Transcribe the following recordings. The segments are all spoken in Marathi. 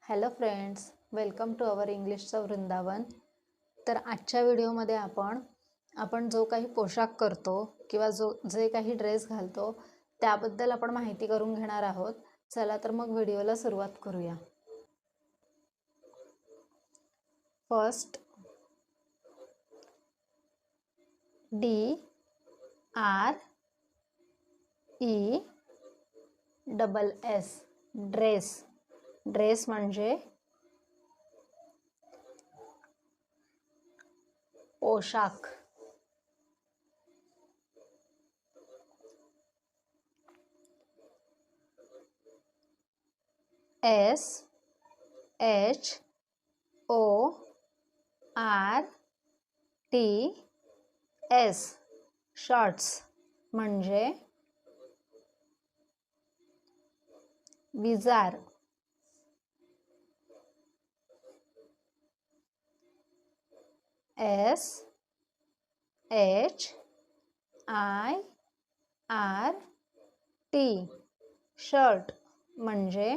Hello friends, welcome to our इंग्लिशचं वृंदावन. तर आजच्या व्हिडिओमध्ये आपण जो काही पोशाख करतो किंवा जे काही ड्रेस घालतो त्याबद्दल आपण माहिती करून घेणार आहोत. चला तर मग व्हिडिओला सुरुवात करूया. First, DRESS, dress. ड्रेस म्हणजे पोशाख. SHORTS, शॉर्ट्स म्हणजे विजार. SHIRT, शर्ट म्हणजे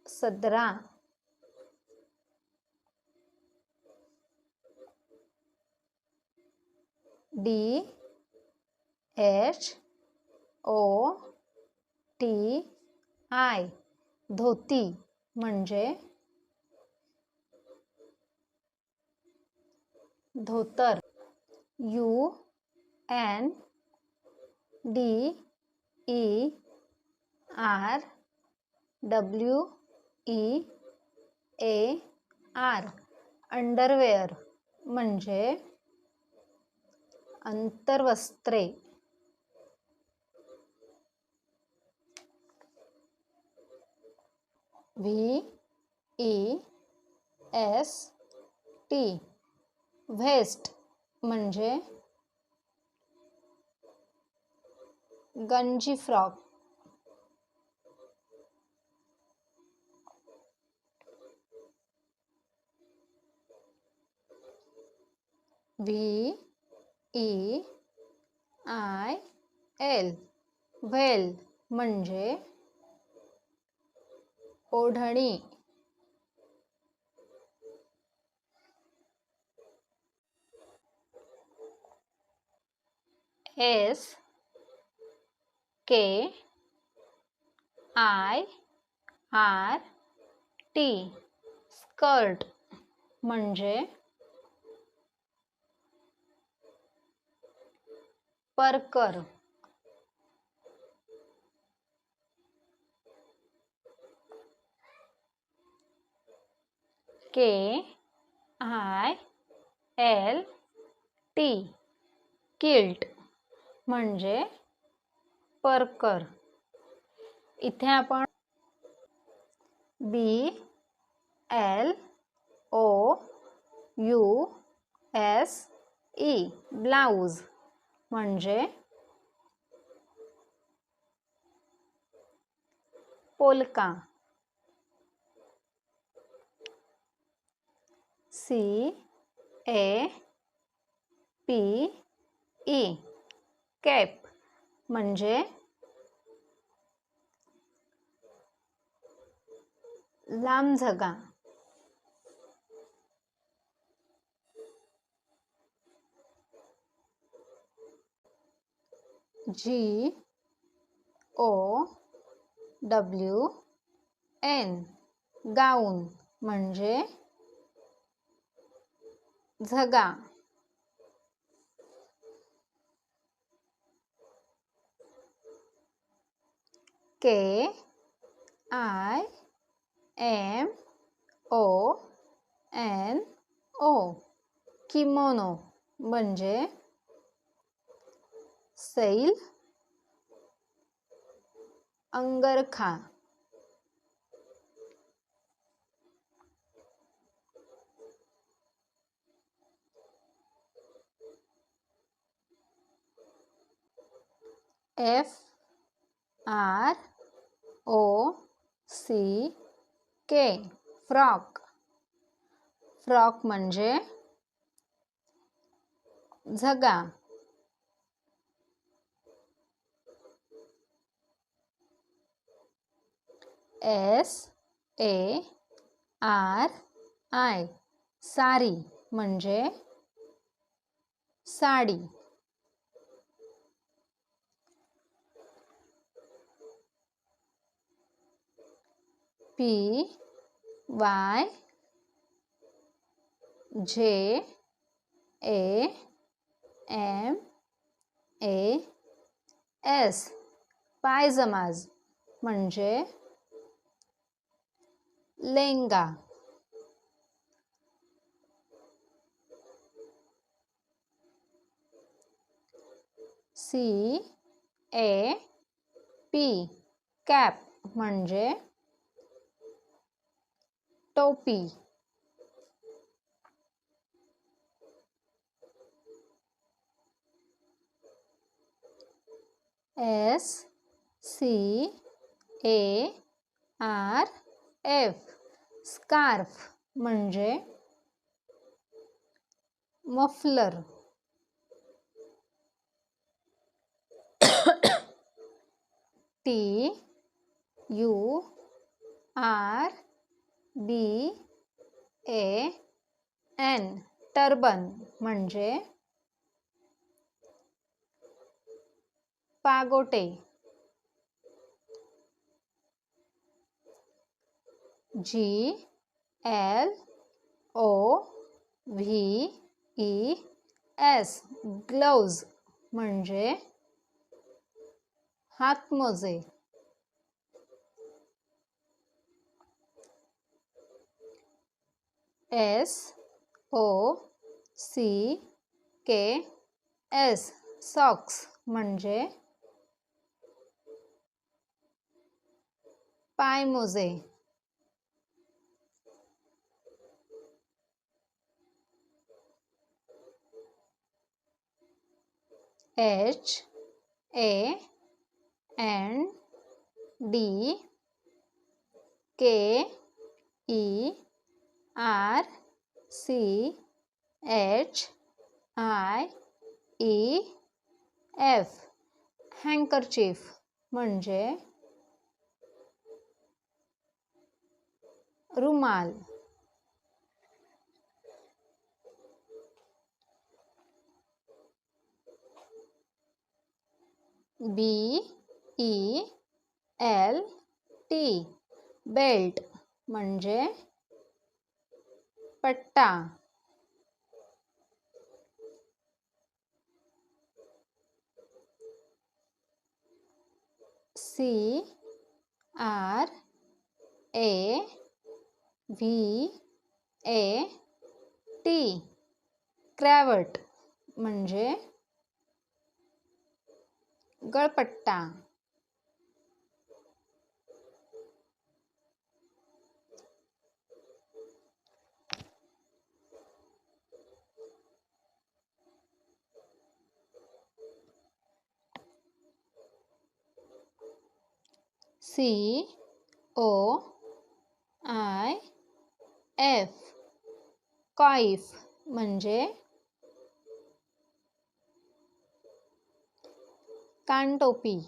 सदरा. DHOTI, धोती म्हणजे धोतर. UNDERWEAR, अंडरवेअर म्हणजे अंतर्वस्त्रे. VEST, व्हेस्ट म्हणजे गंजी फ्रॉक. VEIL, व्हेल म्हणजे ओढणी. SKIRT, स्कर्ट म्हणजे परकर. KILT, किल्ट म्हणजे परकर. इथे आपण BLOUSE, ब्लाउज म्हणजे पोलका. CAPE, कॅप म्हणजे लांब झगा. GOWN, गाऊन म्हणजे झगा. KIMONO, किमोनो म्हणजे सैल, अंगरखा. FROCK, फ्रॉक म्हणजे झगा. SARI सारी म्हणजे साडी. PYJAMAS पायजमाज म्हणजे लेंगा. CAP कॅप म्हणजे टोपी. SCARF स्कार्फ म्हणजे मफलर. TURBAN टर्बन म्हणजे पागोटे. GLOVES ग्लोव्ज म्हणजे हातमोजे. SOCKS सॉक्स म्हणजे पायमोजे. HANDKERCHIEF हँकरचीफ म्हणजे रुमाल. BELT बेल्ट म्हणजे पट्टा. CRAVAT क्रॅव्हट म्हणजे गळपट्टा. COIF कॉइफ म्हणजे कानटोपी.